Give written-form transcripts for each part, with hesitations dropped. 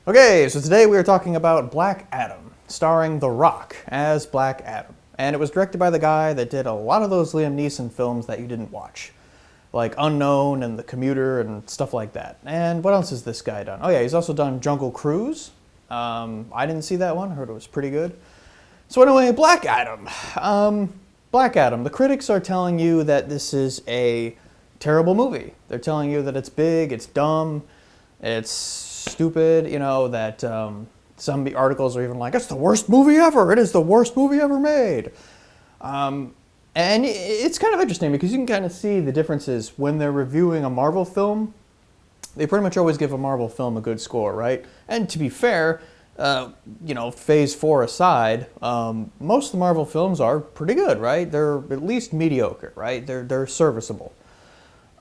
Okay, so today we are talking about Black Adam, starring The Rock as Black Adam. And it was directed by the guy that did a lot of those Liam Neeson films that you didn't watch. Like Unknown and The Commuter and stuff like that. And what else has this guy done? Oh yeah, he's also done Jungle Cruise. I didn't see that one, heard it was pretty good. So anyway, Black Adam. Black Adam, the critics are telling you that this is a terrible movie. They're telling you that it's big, it's dumb, it's stupid, you know, that some articles are even like, it's the worst movie ever, it is the worst movie ever made. And it's kind of interesting because you can kind of see the differences when they're reviewing a Marvel film. They pretty much always give a Marvel film a good score, right? And to be fair, you know, Phase 4 aside, most of the Marvel films are pretty good, right? They're at least mediocre, right? They're serviceable.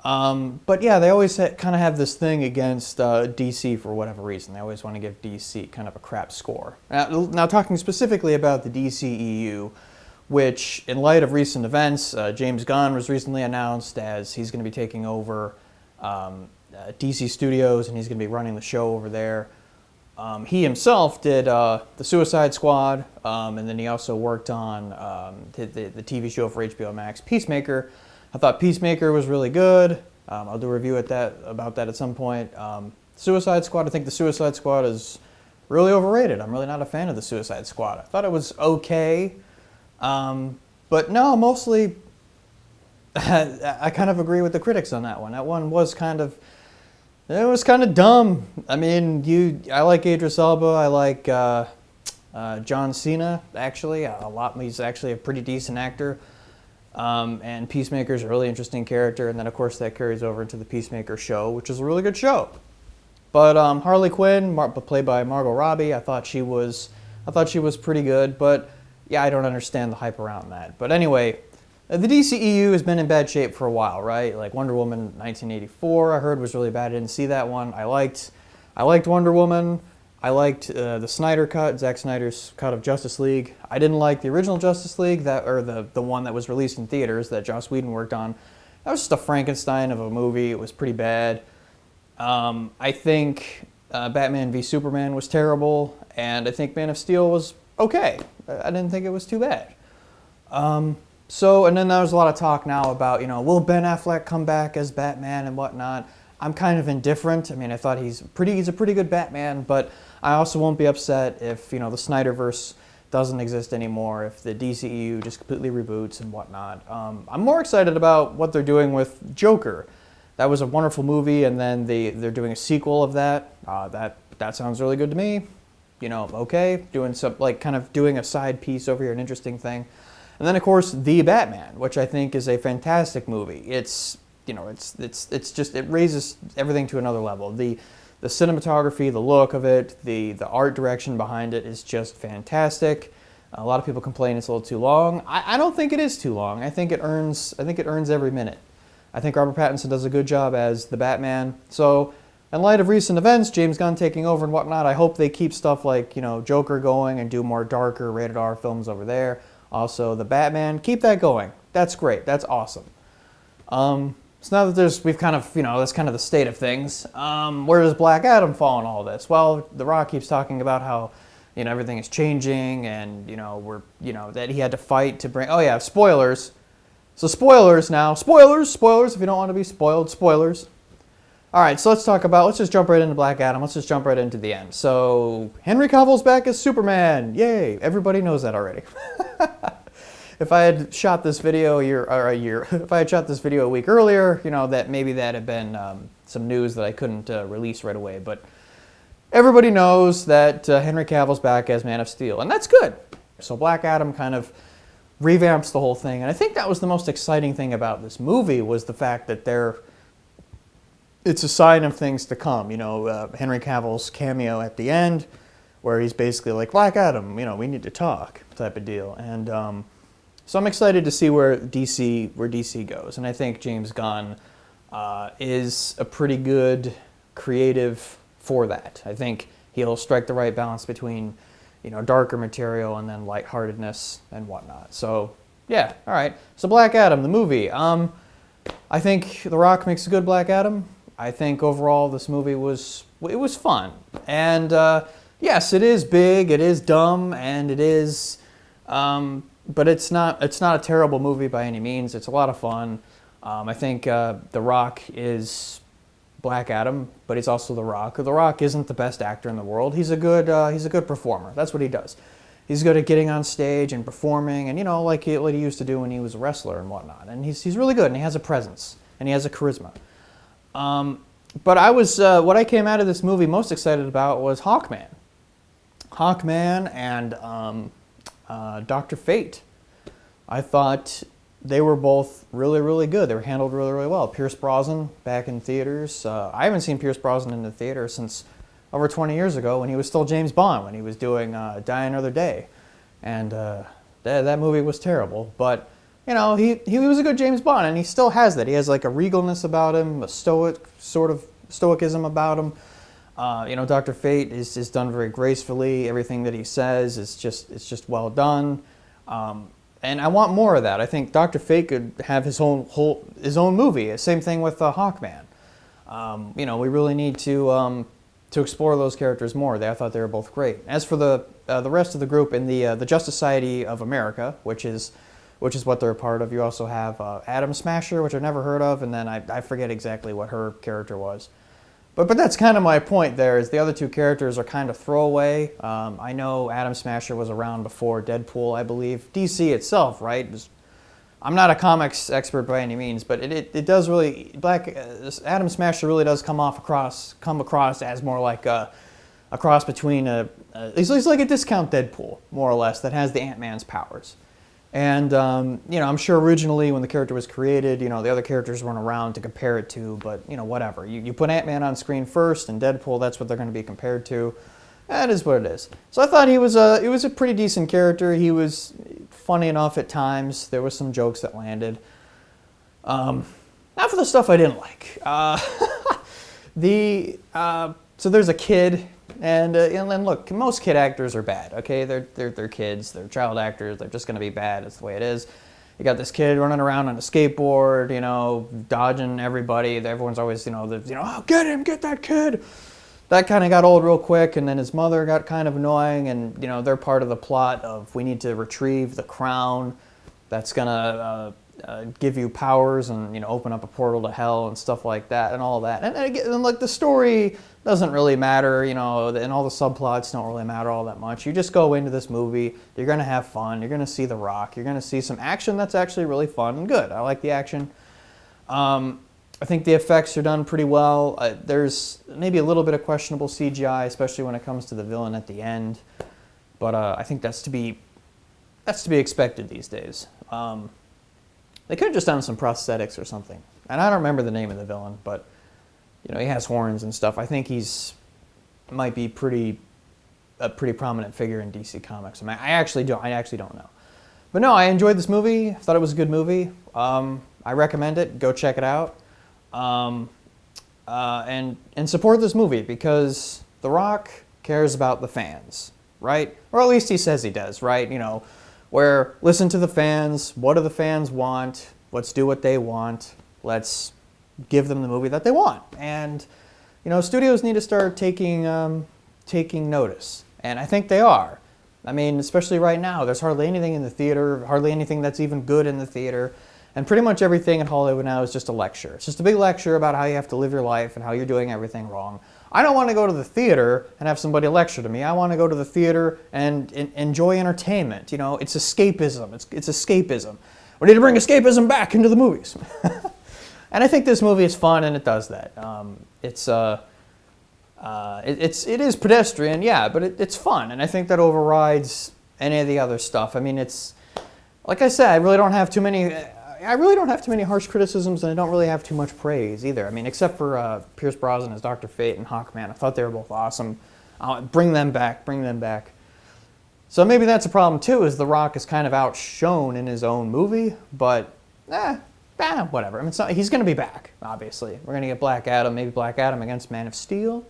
But yeah, they always kind of have this thing against DC for whatever reason. They always want to give DC kind of a crap score. Now talking specifically about the DCEU, which in light of recent events, James Gunn was recently announced as he's going to be taking over DC Studios and he's going to be running the show over there. He himself did the Suicide Squad, and then he also worked on the TV show for HBO Max, Peacemaker. I thought Peacemaker was really good. I'll do a review about that at some point. Suicide Squad, I think the Suicide Squad is really overrated. I'm really not a fan of the Suicide Squad. I thought it was okay, but no, mostly I kind of agree with the critics on that one. That one was kind of dumb. I mean, I like Idris Elba. I like John Cena, actually, a lot. He's actually a pretty decent actor. And Peacemaker's a really interesting character, and then of course that carries over into the Peacemaker show, which is a really good show. But Harley Quinn, played by Margot Robbie, I thought she was pretty good. But yeah, I don't understand the hype around that. But anyway, the DCEU has been in bad shape for a while, right? Like Wonder Woman 1984, I heard was really bad. I didn't see that one. I liked Wonder Woman. I liked the Snyder cut, Zack Snyder's cut of Justice League. I didn't like the original Justice League, the one that was released in theaters that Joss Whedon worked on. That was just a Frankenstein of a movie. It was pretty bad. I think Batman v Superman was terrible, and I think Man of Steel was okay. I didn't think it was too bad. And then there was a lot of talk now about, you know, will Ben Affleck come back as Batman and whatnot. I'm kind of indifferent. I mean, I thought he's a pretty good Batman, but I also won't be upset if, you know, the Snyderverse doesn't exist anymore, if the DCEU just completely reboots and whatnot. I'm more excited about what they're doing with Joker. That was a wonderful movie, and then they're doing a sequel of that. That sounds really good to me. You know, okay, doing some, like, kind of doing a side piece over here, an interesting thing. And then of course The Batman, which I think is a fantastic movie. It's, you know, it's just, it raises everything to another level. The cinematography, the look of it, the art direction behind it is just fantastic. A lot of people complain it's a little too long. I don't think it is too long. I think it earns every minute. I think Robert Pattinson does a good job as the Batman. So in light of recent events, James Gunn taking over and whatnot, I hope they keep stuff like, you know, Joker going and do more darker rated R films over there. Also, the Batman, keep that going. That's great. That's awesome. So now that we've kind of, you know, that's kind of the state of things. Where does Black Adam fall in all this? Well, The Rock keeps talking about how, you know, everything is changing, and, you know, that he had to fight to bring. Oh yeah, spoilers. So spoilers now. Spoilers if you don't want to be spoiled. Spoilers. All right, so let's just jump right into Black Adam. Let's just jump right into the end. So Henry Cavill's back as Superman. Yay! Everybody knows that already. If I had shot this video if I had shot this video a week earlier, you know, that maybe that had been some news that I couldn't release right away. But everybody knows that Henry Cavill's back as Man of Steel, and that's good. So Black Adam kind of revamps the whole thing, and I think that was the most exciting thing about this movie, was the fact that it's a sign of things to come. You know, Henry Cavill's cameo at the end, where he's basically like, Black Adam, you know, we need to talk, type of deal. And so I'm excited to see where DC goes, and I think James Gunn is a pretty good creative for that. I think he'll strike the right balance between, you know, darker material and then lightheartedness and whatnot. So yeah, all right. So Black Adam, the movie. I think The Rock makes a good Black Adam. I think overall this movie was fun. And yes, it is big, it is dumb, and it is, but it's not a terrible movie by any means. It's a lot of fun. I think The Rock is Black Adam, but he's also The Rock. The Rock isn't the best actor in the world. He's a good performer. That's what he does. He's good at getting on stage and performing, and like he used to do when he was a wrestler and whatnot. And he's really good, and he has a presence, and he has a charisma. But I was what I came out of this movie most excited about was Hawkman. Hawkman and Dr. Fate. I thought they were both really, really good. They were handled really, really well. Pierce Brosnan back in theaters. I haven't seen Pierce Brosnan in the theater since over 20 years ago when he was still James Bond, when he was doing Die Another Day. And that movie was terrible. But, he was a good James Bond, and he still has that. He has like a regalness about him, a stoicism about him. Dr. Fate is done very gracefully. Everything that he says is just well done. And I want more of that. I think Dr. Fate could have his own movie. Same thing with Hawkman. We really need to explore those characters more. I thought they were both great. As for the rest of the group in the Justice Society of America, which is what they're a part of, you also have Atom Smasher, which I've never heard of, and then I forget exactly what her character was. But that's kind of my point there, is the other two characters are kind of throwaway. I know Atom Smasher was around before Deadpool, I believe. DC itself, right? I'm not a comics expert by any means, but it does really, Atom Smasher really does come across as more like a cross between he's like a discount Deadpool, more or less, that has the Ant-Man's powers. And, I'm sure originally when the character was created, the other characters weren't around to compare it to, but, whatever. You put Ant-Man on screen first, and Deadpool, that's what they're going to be compared to. That is what it is. So I thought he was a pretty decent character. He was funny enough at times. There was some jokes that landed. Not for the stuff I didn't like. So there's a kid. And look, most kid actors are bad, okay? They're kids, they're child actors, they're just going to be bad, it's the way it is. You got this kid running around on a skateboard, dodging everybody. Everyone's always, oh, get him, get that kid. That kind of got old real quick, and then his mother got kind of annoying, and, they're part of the plot of we need to retrieve the crown that's going to give you powers and, open up a portal to hell and stuff like that and all that. And again, like, the story doesn't really matter, and all the subplots don't really matter all that much. You just go into this movie, you're going to have fun, you're going to see The Rock, you're going to see some action that's actually really fun and good. I like the action. I think the effects are done pretty well. There's maybe a little bit of questionable CGI, especially when it comes to the villain at the end. But I think that's to be expected these days. They could have just done some prosthetics or something. And I don't remember the name of the villain, but he has horns and stuff. I think might be a pretty prominent figure in DC Comics. I actually don't know. But no, I enjoyed this movie. I thought it was a good movie. I recommend it. Go check it out. And support this movie, because The Rock cares about the fans, right? Or at least he says he does, right? Where listen to the fans. What do the fans want? Let's do what they want. Let's give them the movie that they want. And studios need to start taking notice, and I think they are. Especially right now, there's hardly anything in the theater, hardly anything that's even good in the theater, and pretty much everything in Hollywood now is just a lecture. It's just a big lecture about how you have to live your life and how you're doing everything wrong. I don't want to go to the theater and have somebody lecture to me. I want to go to the theater and enjoy entertainment. It's escapism. It's escapism. We need to bring escapism back into the movies. And I think this movie is fun, and it does that. It is pedestrian, yeah, but it's fun, and I think that overrides any of the other stuff. It's like I said, I really don't have too many harsh criticisms, and I don't really have too much praise either. Except for Pierce Brosnan as Dr. Fate and Hawkman. I thought they were both awesome. Bring them back. So maybe that's a problem too, is The Rock is kind of outshone in his own movie, but whatever. He's going to be back, obviously. We're going to get Black Adam, maybe Black Adam against Man of Steel.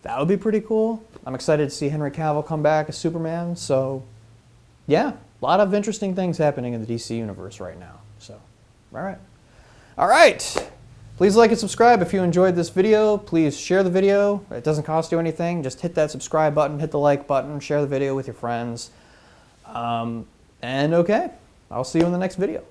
That would be pretty cool. I'm excited to see Henry Cavill come back as Superman. So, yeah, a lot of interesting things happening in the DC universe right now. So, all right. Please Please like and subscribe if you enjoyed this video. Please share the video. It doesn't cost you anything. Just hit that subscribe button, hit the like button, share the video with your friends. And okay, I'll see you in the next video.